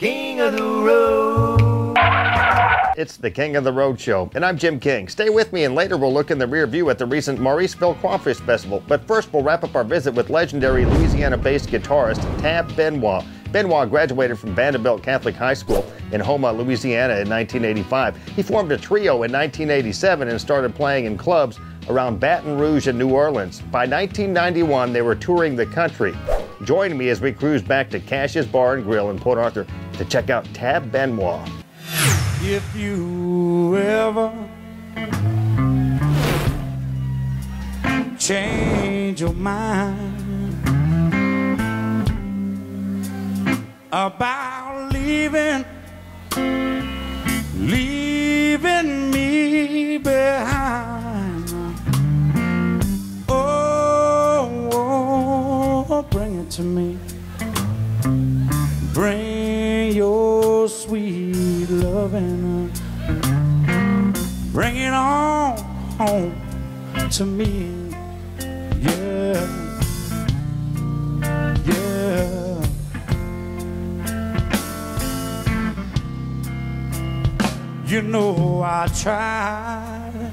King of the Road. It's the King of the Road Show, and I'm Jim King. Stay with me, and later we'll look in the rear view at the recent Mauriceville Crawfish Festival. But first, we'll wrap up our visit with legendary Louisiana-based guitarist Tab Benioit. Benoit graduated from Vanderbilt Catholic High School in Houma, Louisiana in 1985. He formed a trio in 1987 and started playing in clubs around Baton Rouge and New Orleans. By 1991, they were touring the country. Join me as we cruise back to Cash's Bar and Grill in Port Arthur to check out Tab Benioit. If you ever change your mind about leaving me behind, oh, bring it to me. Bring your sweet loving, bring it on home to me. Yeah, yeah. You know I tried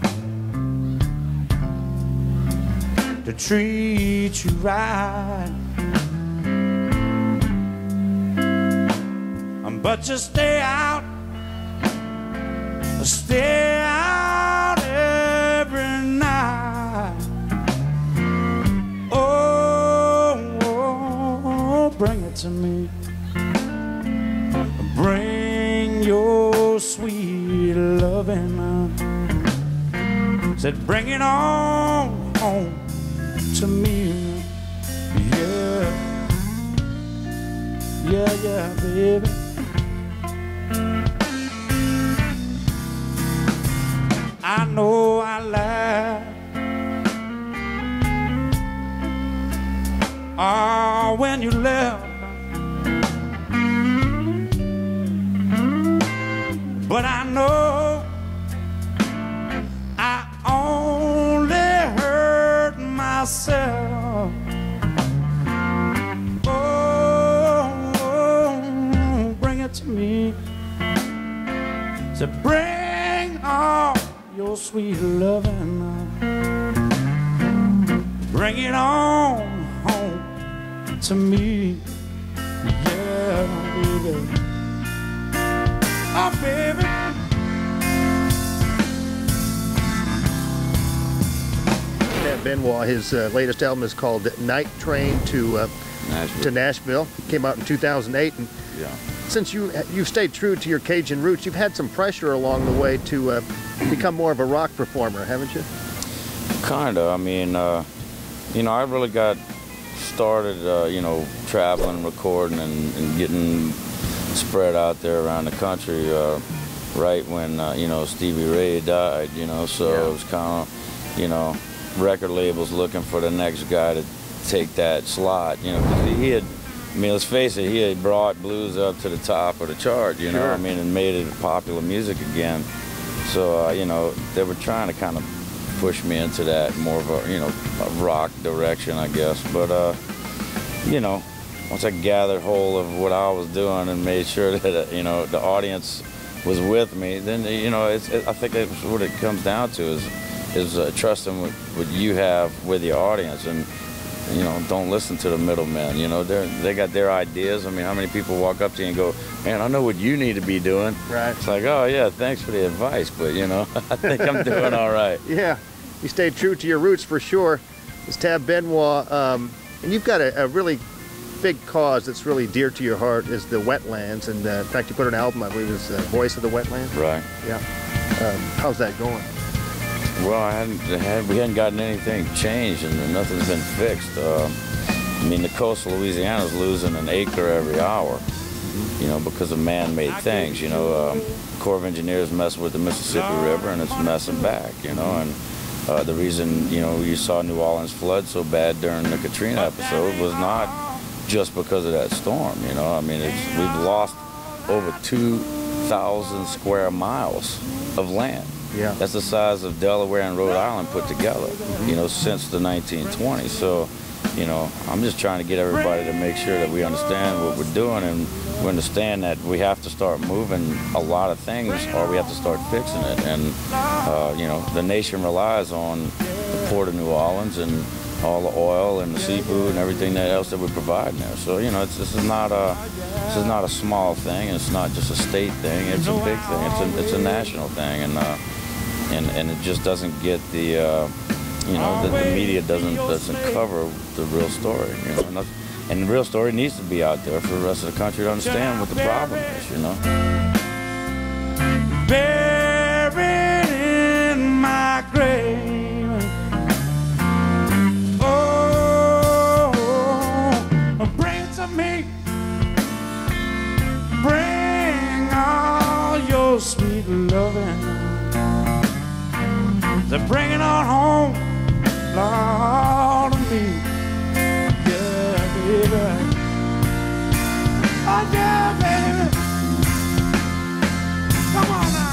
to treat you right, but you stay out every night. Oh, bring it to me. Bring your sweet loving. Said bring it on home to me. Yeah, yeah, yeah, baby. I know I lied. Oh, when you left, but I know I only hurt myself. Oh, bring it to me. So bring on your sweet loving, bring it on home to me. Yeah, baby. Oh, baby. Tab Benioit, his latest album is called Night Train to Nashville. Came out in 2008. And yeah. Since you've stayed true to your Cajun roots, you've had some pressure along the way to become more of a rock performer, haven't you? Kinda. I mean, you know, I really got started, you know, traveling, recording, and getting spread out there around the country right when, you know, Stevie Ray died, you know, so yeah. It was kind of, you know, record labels looking for the next guy to take that slot, you know, because he had, I mean, let's face it, he had brought blues up to the top of the chart, you know, Sure. I mean, and made it popular music again. So, you know, they were trying to kind of push me into that more of a, you know, a rock direction, I guess. But, you know, once I gathered hold of what I was doing and made sure that, you know, the audience was with me, then, you know, I think that's what it comes down to is trusting what you have with your audience. And, you know, don't listen to the middlemen. You know, they got their ideas. I mean, how many people walk up to you and go, man, I know what you need to be doing. Right. It's like, oh, yeah, thanks for the advice, but, you know, I think I'm doing all right. Yeah, you stayed true to your roots for sure. It's Tab Benioit, and you've got a really big cause that's really dear to your heart is the wetlands. And in fact, you put an album, I believe, is Voice of the Wetlands. Right. Yeah. How's that going? Well, we hadn't gotten anything changed, and nothing's been fixed. I mean, the coast of Louisiana is losing an acre every hour, you know, because of man-made things. You know, Corps of Engineers messing with the Mississippi River, and it's messing back, you know. And the reason, you know, you saw New Orleans flood so bad during the Katrina episode was not just because of that storm, you know. I mean, we've lost over 2,000 square miles of land. Yeah. That's the size of Delaware and Rhode Island put together, you know, since the 1920s. So, you know, I'm just trying to get everybody to make sure that we understand what we're doing and we understand that we have to start moving a lot of things, or we have to start fixing it. And you know, the nation relies on the Port of New Orleans and all the oil and the seafood and everything else that we provide there. So you know, this is not a small thing. It's not just a state thing. It's a big thing. It's a national thing, and it just doesn't get the you know, the media doesn't cover the real story. You know, and the real story needs to be out there for the rest of the country to understand what the problem is. You know. Buried in my grave. Oh, bring it to me. Bring all your sweet loving. So bring it on home, Lord, to me. Yeah, baby. Oh, yeah, baby. Come on now.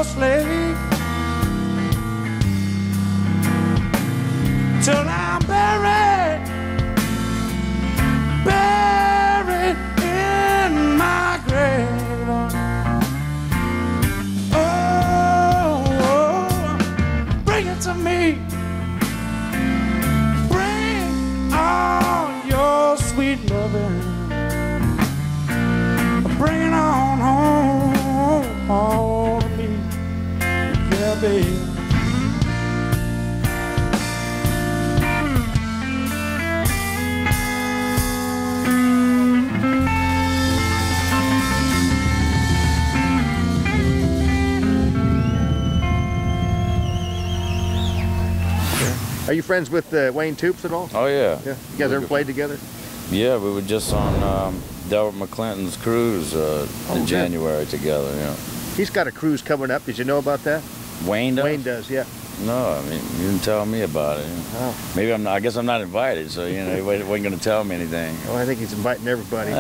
Slave till I'm buried in my grave. Oh, bring it to me. Bring all your sweet loving. Bring it on home to me. Yeah, baby. Are you friends with Wayne Toups at all? Oh yeah. Yeah. You guys ever played together? Yeah, we were just on Delbert McClinton's cruise in January together. Yeah. He's got a cruise coming up. Did you know about that? Wayne does? Wayne does, yeah. No, I mean, you didn't tell me about it. Oh. Maybe I guess I'm not invited, so you know, he wasn't going to tell me anything. Well, I think he's inviting everybody.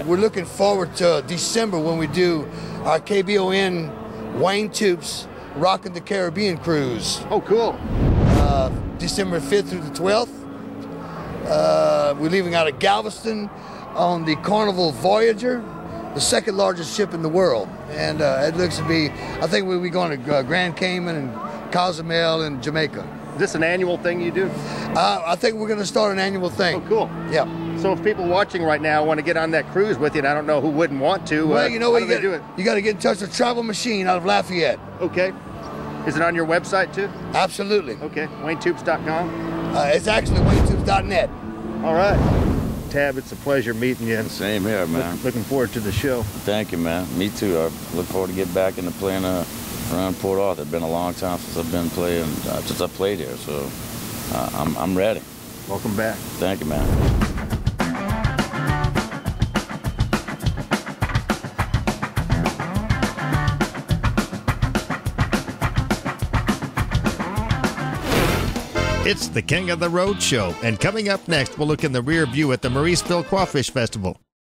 We're looking forward to December when we do our KBON Wayne Toups Rockin' the Caribbean cruise. Oh, cool. December 5th through the 12th. We're leaving out of Galveston on the Carnival Voyager, the second largest ship in the world. And it looks to be, I think we'll be going to Grand Cayman and Cozumel and Jamaica. Is this an annual thing you do? I think we're going to start an annual thing. Oh, cool. Yeah. So if people watching right now want to get on that cruise with you, and I don't know who wouldn't want to, well, you know what, how do they do it? You got to get in touch with Travel Machine out of Lafayette. Okay. Is it on your website too? Absolutely. Okay. WayneToups.com? It's actually WayneToups.net. All right. Tab, it's a pleasure meeting you. Same here, man. Looking forward to the show. Thank you, man. Me too. I look forward to get back into playing around Port Arthur. It's been a long time since I've been playing, since I played here, so I'm ready. Welcome back. Thank you, man. It's the King of the Road Show, and coming up next, we'll look in the rear view at the Mauriceville Crawfish Festival.